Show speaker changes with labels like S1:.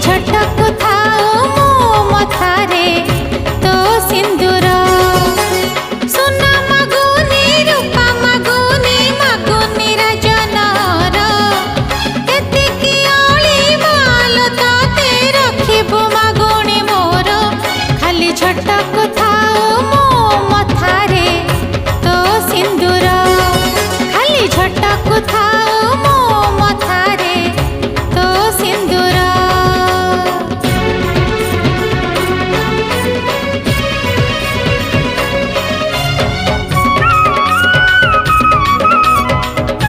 S1: झटक थाओ मो मथारे तो सिंदूर सुना मागुनी रूपा मागुनी मागुनी रजनर एतिकी अली माल ताते रखिबु मागुनी मोर खाली झटक थाओ मो मथारे तो सिंदूर खाली झटक था